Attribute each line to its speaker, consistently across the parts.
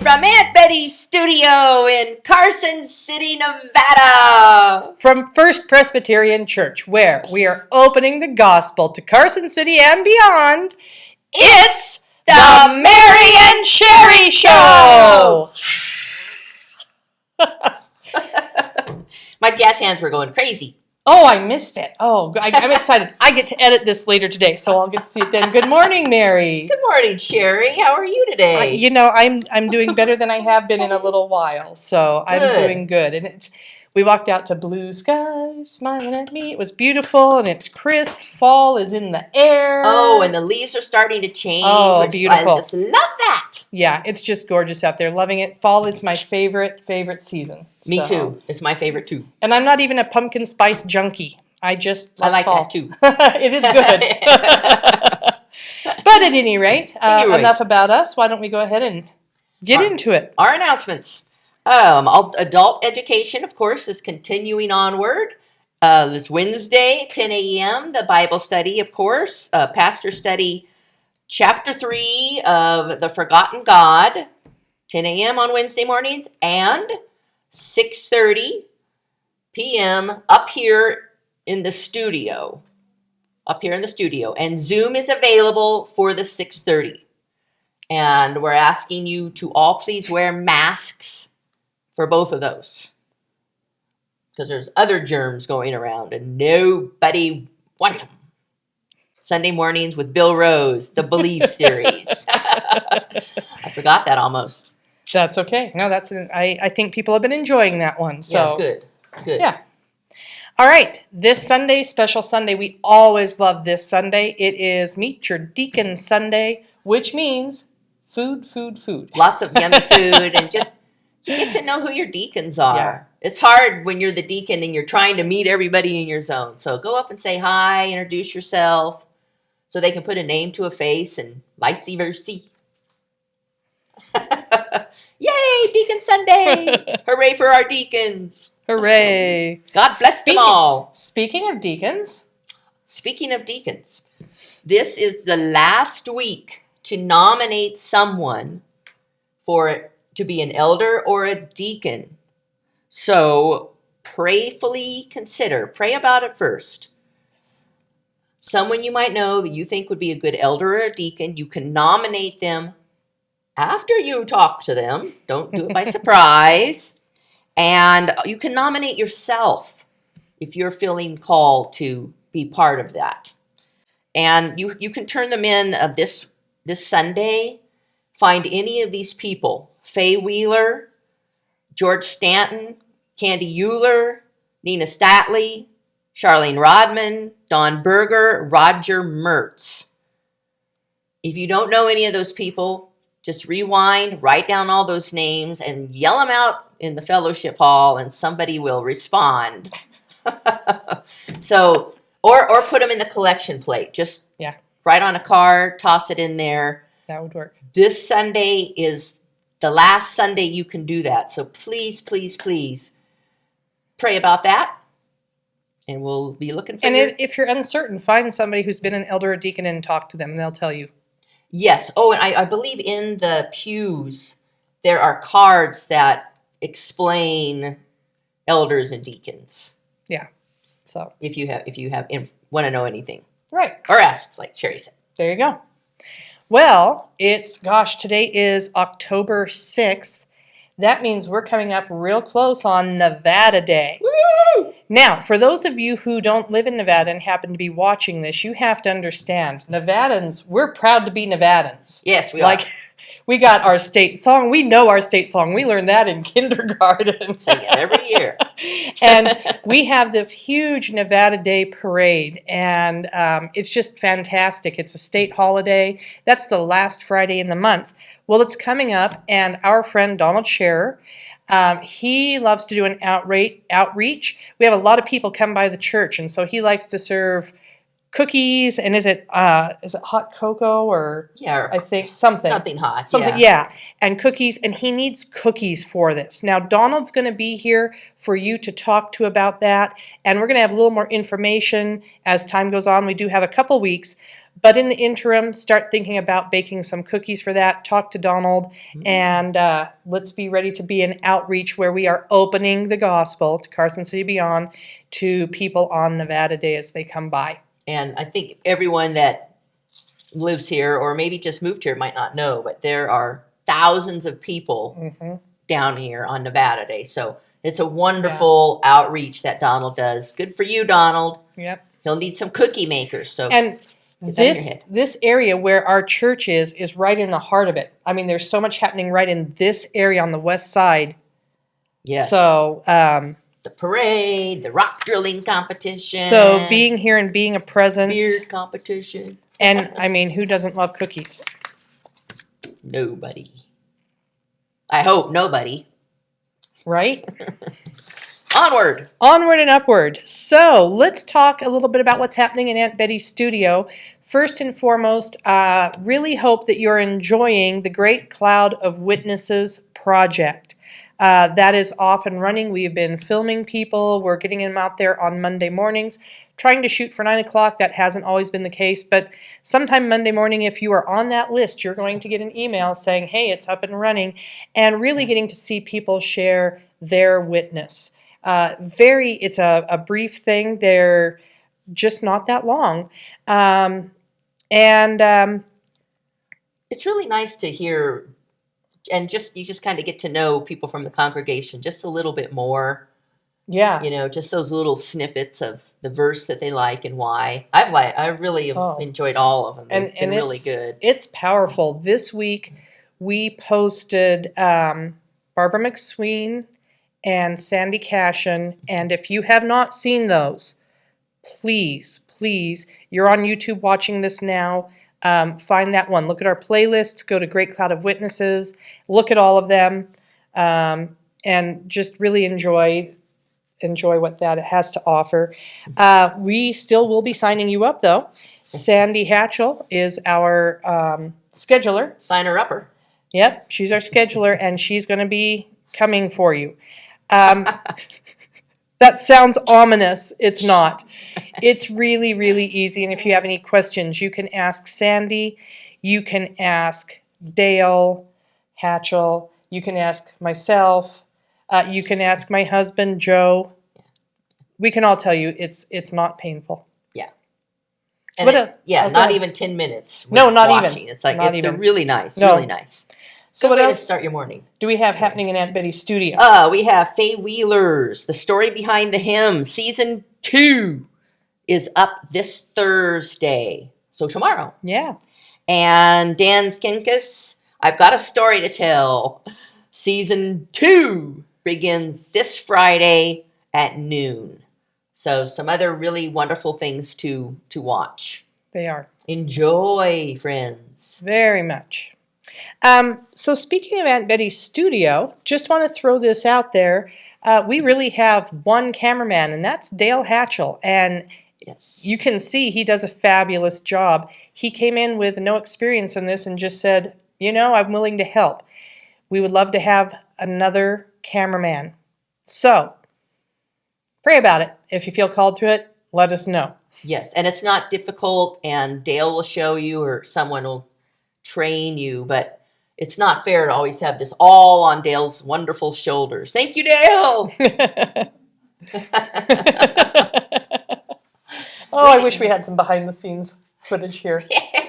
Speaker 1: from Aunt Betty's studio in Carson City, Nevada.
Speaker 2: From First Presbyterian Church, where we are opening the gospel to Carson City and beyond,
Speaker 1: It's the Mary and Sherry Show! My jazz hands were going crazy.
Speaker 2: Oh, I missed it. Oh, I'm excited. I get to edit this later today, so I'll get to see it then. Good morning, Mary.
Speaker 1: Good morning, Sherry. How are you today?
Speaker 2: I'm doing better than I have been in a little while, so I'm doing good. And we walked out to blue skies, smiling at me. It was beautiful, and it's crisp. Fall is in the air.
Speaker 1: Oh, and the leaves are starting to change.
Speaker 2: Oh, beautiful.
Speaker 1: I just love that.
Speaker 2: Yeah, it's just gorgeous out there. Loving it. Fall is my favorite season.
Speaker 1: Me too. It's my favorite too.
Speaker 2: And I'm not even a pumpkin spice junkie. I like
Speaker 1: fall. That too.
Speaker 2: It is good. But at any rate, enough about us. Why don't we go ahead and get into it?
Speaker 1: Our announcements. Adult education, of course, is continuing onward. This Wednesday, 10 a.m., the Bible study, of course. Pastor study, chapter 3 of The Forgotten God, 10 a.m. on Wednesday mornings, and 6:30 p.m. up here in the studio. And Zoom is available for the 6:30. And we're asking you to all please wear masks for both of those, because there's other germs going around and nobody wants them. Sunday mornings with Bill Rose, the Believe series. I forgot that almost.
Speaker 2: That's okay. No, I think people have been enjoying that one. So
Speaker 1: yeah, good.
Speaker 2: Yeah. All right. This Sunday, special Sunday. We always love this Sunday. It is Meet Your Deacon Sunday, which means food.
Speaker 1: Lots of yummy food and just you get to know who your deacons are. Yeah. It's hard when you're the deacon and you're trying to meet everybody in your zone. So go up and say hi, introduce yourself, so they can put a name to a face and vice versa. Yay, Deacon Sunday! Hooray for our deacons!
Speaker 2: Hooray!
Speaker 1: God bless them all.
Speaker 2: Speaking of deacons,
Speaker 1: this is the last week to nominate someone to be an elder or a deacon. So pray about it first. Someone you might know that you think would be a good elder or a deacon, you can nominate them after you talk to them. Don't do it by surprise. And you can nominate yourself if you're feeling called to be part of that. And you can turn them in this Sunday. Find any of these people. Faye Wheeler, George Stanton, Candy Euler, Nina Statley, Charlene Rodman, Don Berger, Roger Mertz. If you don't know any of those people, just rewind, write down all those names, and yell them out in the fellowship hall, and somebody will respond. So, or put them in the collection plate. Just write on a card, toss it in there.
Speaker 2: That would work.
Speaker 1: This Sunday is the last Sunday you can do that. So please pray about that. And we'll be looking for
Speaker 2: if you're uncertain, find somebody who's been an elder or deacon and talk to them, and they'll tell you.
Speaker 1: Yes. Oh, and I believe in the pews there are cards that explain elders and deacons.
Speaker 2: Yeah. So
Speaker 1: if you want to know anything.
Speaker 2: Right.
Speaker 1: Or ask, like Sherry said.
Speaker 2: There you go. Well, today is October 6th. That means we're coming up real close on Nevada Day.
Speaker 1: Woo!
Speaker 2: Now, for those of you who don't live in Nevada and happen to be watching this, you have to understand, Nevadans, we're proud to be Nevadans.
Speaker 1: Yes, we are.
Speaker 2: We got our state song. We know our state song. We learned that in kindergarten.
Speaker 1: Sing it every year.
Speaker 2: And we have this huge Nevada Day parade, and it's just fantastic. It's a state holiday. That's the last Friday in the month. Well, it's coming up, and our friend Donald Scherer, he loves to do an outreach. We have a lot of people come by the church, and so he likes to serve cookies, and is it hot cocoa or I think something
Speaker 1: hot,
Speaker 2: and cookies, and he needs cookies for this. Now Donald's going to be here for you to talk to about that, and we're going to have a little more information as time goes on. We do have a couple weeks, But in the interim, start thinking about baking some cookies for that. Talk to Donald, and let's be ready to be an outreach where we are opening the gospel to Carson City Beyond to people on Nevada Day as they come by.
Speaker 1: And I think everyone that lives here or maybe just moved here might not know, but there are thousands of people down here on Nevada Day. So it's a wonderful outreach that Donald does. Good for you, Donald.
Speaker 2: Yep.
Speaker 1: He'll need some cookie makers. So
Speaker 2: and this area where our church is right in the heart of it. I mean, there's so much happening right in this area on the west side.
Speaker 1: Yes.
Speaker 2: So
Speaker 1: the parade, the rock drilling competition.
Speaker 2: So being here and being a presence.
Speaker 1: Beard competition.
Speaker 2: And I mean, who doesn't love cookies?
Speaker 1: Nobody. I hope nobody.
Speaker 2: Right?
Speaker 1: Onward.
Speaker 2: Onward and upward. So let's talk a little bit about what's happening in Aunt Betty's studio. First and foremost, really hope that you're enjoying the Great Cloud of Witnesses project. That is off and running. We have been filming people. We're getting them out there on Monday mornings, trying to shoot for 9 o'clock. That hasn't always been the case, but sometime Monday morning, if you are on that list, you're going to get an email saying, hey, it's up and running, and really getting to see people share their witness. It's a brief thing. They're just not that long.
Speaker 1: It's really nice to hear, and you just kind of get to know people from the congregation just a little bit more.
Speaker 2: Yeah.
Speaker 1: You know, just those little snippets of the verse that they like and why. I really have enjoyed all of them. They've been really good.
Speaker 2: It's powerful. This week we posted Barbara McSween and Sandy Cashin, and if you have not seen those, please, you're on YouTube watching this now, find that one. Look at our playlists, go to Great Cloud of Witnesses, look at all of them, and just really enjoy what that has to offer. We still will be signing you up, though. Sandy Hatchell is our scheduler.
Speaker 1: Sign her upper.
Speaker 2: Yep, she's our scheduler, and she's going to be coming for you. That sounds ominous. It's not. It's really, really easy. And if you have any questions, you can ask Sandy. You can ask Dale Hatchell. You can ask myself. You can ask my husband, Joe. We can all tell you it's not painful.
Speaker 1: Yeah. And not even 10 minutes.
Speaker 2: No, not
Speaker 1: watching.
Speaker 2: Even.
Speaker 1: It's like they're really nice.
Speaker 2: No.
Speaker 1: Really nice.
Speaker 2: So
Speaker 1: Good
Speaker 2: what
Speaker 1: way
Speaker 2: else
Speaker 1: to start your morning?
Speaker 2: Do we have happening in Aunt Betty's studio?
Speaker 1: We have Faye Wheeler's The Story Behind the Hymn. Season 2 is up this Thursday. So tomorrow.
Speaker 2: Yeah.
Speaker 1: And Dan Skinkis, I've Got a Story to Tell. Season 2 begins this Friday at noon. So some other really wonderful things to watch.
Speaker 2: They are.
Speaker 1: Enjoy, friends.
Speaker 2: Very much. So speaking of Aunt Betty's studio, just want to throw this out there. We really have one cameraman, and that's Dale Hatchell. And
Speaker 1: yes,
Speaker 2: you can see he does a fabulous job. He came in with no experience in this and just said, I'm willing to help. We would love to have another cameraman. So pray about it. If you feel called to it, let us know.
Speaker 1: Yes, and it's not difficult, and Dale will show you or someone will train you, but it's not fair to always have this all on Dale's wonderful shoulders. Thank you, Dale.
Speaker 2: I wish we had some behind the scenes footage here.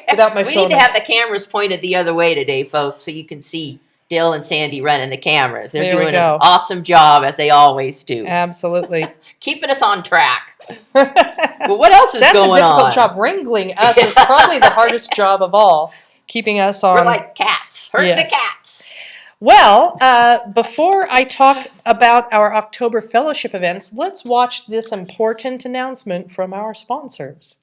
Speaker 2: Without my
Speaker 1: we need to have the cameras pointed the other way today, folks, so you can see Dale and Sandy running the cameras. They're doing an awesome job, as they always do.
Speaker 2: Absolutely.
Speaker 1: Keeping us on track. But what else is going on?
Speaker 2: That's a difficult job. Wrangling us is probably the hardest job of all. Keeping us on.
Speaker 1: We're like cats. Herd the cats.
Speaker 2: Well, before I talk about our October fellowship events, let's watch this important announcement from our sponsors.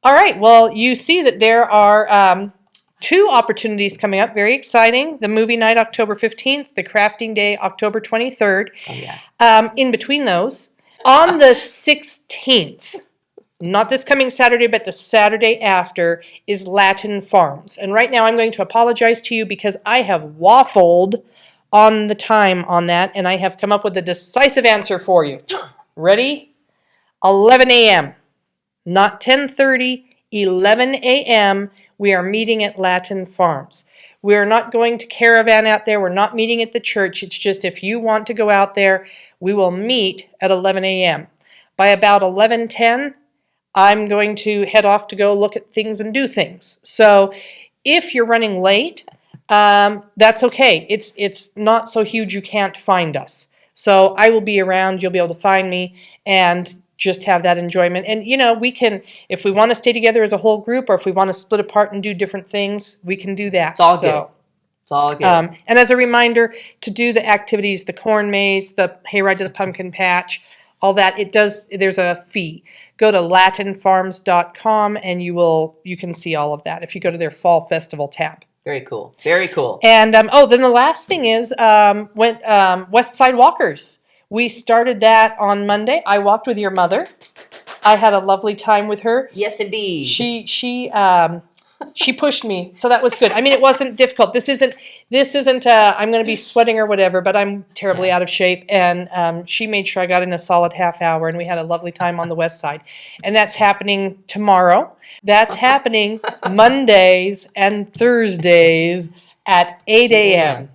Speaker 2: All right. Well, you see that there are 2 opportunities coming up. Very exciting. The movie night, October 15th. The crafting day, October 23rd.
Speaker 1: Oh, yeah.
Speaker 2: In between those, on the 16th, not this coming Saturday, but the Saturday after, is Latin Farms. And right now I'm going to apologize to you because I have waffled on the time on that, and I have come up with a decisive answer for you. Ready? 11 a.m. Not 10:30, 11 a.m. We are meeting at Latin Farms. We are not going to caravan out there. We're not meeting at the church. It's just if you want to go out there, we will meet at 11 a.m. By about 11:10, I'm going to head off to go look at things and do things. So if you're running late, that's okay. It's not so huge you can't find us. So I will be around. You'll be able to find me and just have that enjoyment. And, we can, if we want to stay together as a whole group or if we want to split apart and do different things, we can do that.
Speaker 1: It's all good. It's all good.
Speaker 2: And as a reminder, to do the activities, the corn maze, the hayride to the pumpkin patch, all that, there's a fee. Go to latinfarms.com and you can see all of that if you go to their Fall Festival tab.
Speaker 1: Very cool. Very cool.
Speaker 2: And, then the last thing is West Side Walkers. We started that on Monday. I walked with your mother. I had a lovely time with her.
Speaker 1: Yes, indeed.
Speaker 2: She pushed me, so that was good. I mean, it wasn't difficult. This isn't. I'm going to be sweating or whatever, but I'm terribly out of shape. And she made sure I got in a solid half hour, and we had a lovely time on the West Side. And that's happening tomorrow. That's happening Mondays and Thursdays at 8 a.m.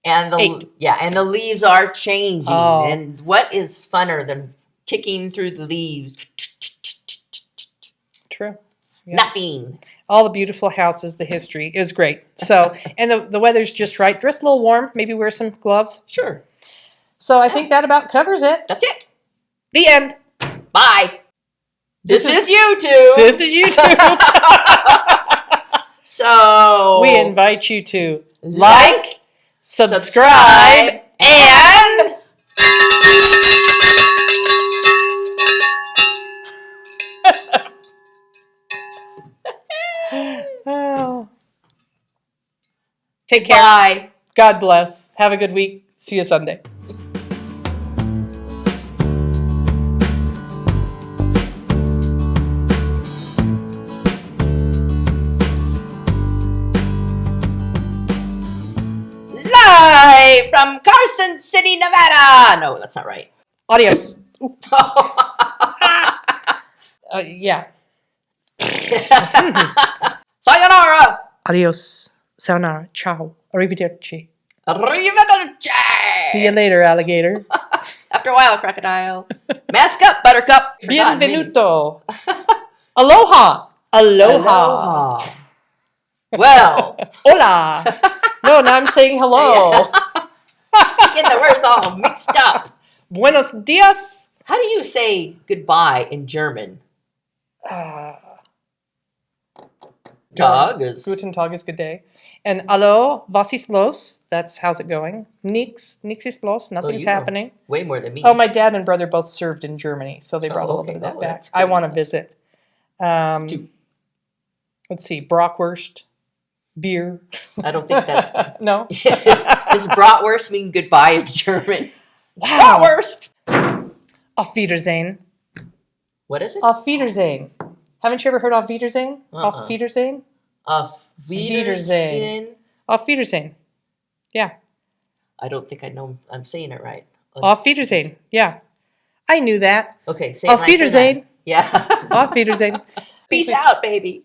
Speaker 1: And the leaves are changing.
Speaker 2: Oh.
Speaker 1: And what is funner than kicking through the leaves?
Speaker 2: True. Yeah.
Speaker 1: Nothing.
Speaker 2: All the beautiful houses, the history is great. So, and the weather's just right. Dress a little warm. Maybe wear some gloves.
Speaker 1: Sure.
Speaker 2: So I think that about covers it.
Speaker 1: That's it.
Speaker 2: The end.
Speaker 1: Bye. This is YouTube.
Speaker 2: This is YouTube.
Speaker 1: So
Speaker 2: we invite you to
Speaker 1: like,
Speaker 2: subscribe,
Speaker 1: and
Speaker 2: oh. Take care.
Speaker 1: Bye.
Speaker 2: God bless. Have a good week. See you Sunday.
Speaker 1: Live from Carson City, Nevada. No, that's not right.
Speaker 2: Adios. Yeah.
Speaker 1: Sayonara.
Speaker 2: Adios. Sayonara. Ciao. Arrivederci.
Speaker 1: Arrivederci.
Speaker 2: See you later, alligator.
Speaker 1: After a while, crocodile. Mask up, buttercup.
Speaker 2: Bienvenuto. Aloha. Aloha.
Speaker 1: Well.
Speaker 2: Hola. No, now I'm saying hello.
Speaker 1: Get the words all mixed up.
Speaker 2: Buenos dias.
Speaker 1: How do you say goodbye in German? Tag is...
Speaker 2: Guten Tag is good day. And hallo, was ist los? That's how's it going. Nix ist los. Nothing's happening.
Speaker 1: Way more than me.
Speaker 2: Oh, my dad and brother both served in Germany, so they brought a little bit of that back. I want to visit. Let's see, bratwurst, beer.
Speaker 1: I don't think that's...
Speaker 2: No?
Speaker 1: Does bratwurst mean goodbye in German?
Speaker 2: Wow.
Speaker 1: Bratwurst!
Speaker 2: Auf Wiedersehen.
Speaker 1: What is it?
Speaker 2: Auf Wiedersehen. Haven't you ever heard Auf Wiedersehen? Auf Wiedersehen?
Speaker 1: Auf Wiedersehen.
Speaker 2: Auf Wiedersehen. Yeah.
Speaker 1: I don't think I know I'm saying it right.
Speaker 2: Auf Wiedersehen. Yeah. I knew that.
Speaker 1: Okay, say
Speaker 2: Auf Wiedersehen.
Speaker 1: Yeah.
Speaker 2: Auf Wiedersehen.
Speaker 1: Peace out, baby.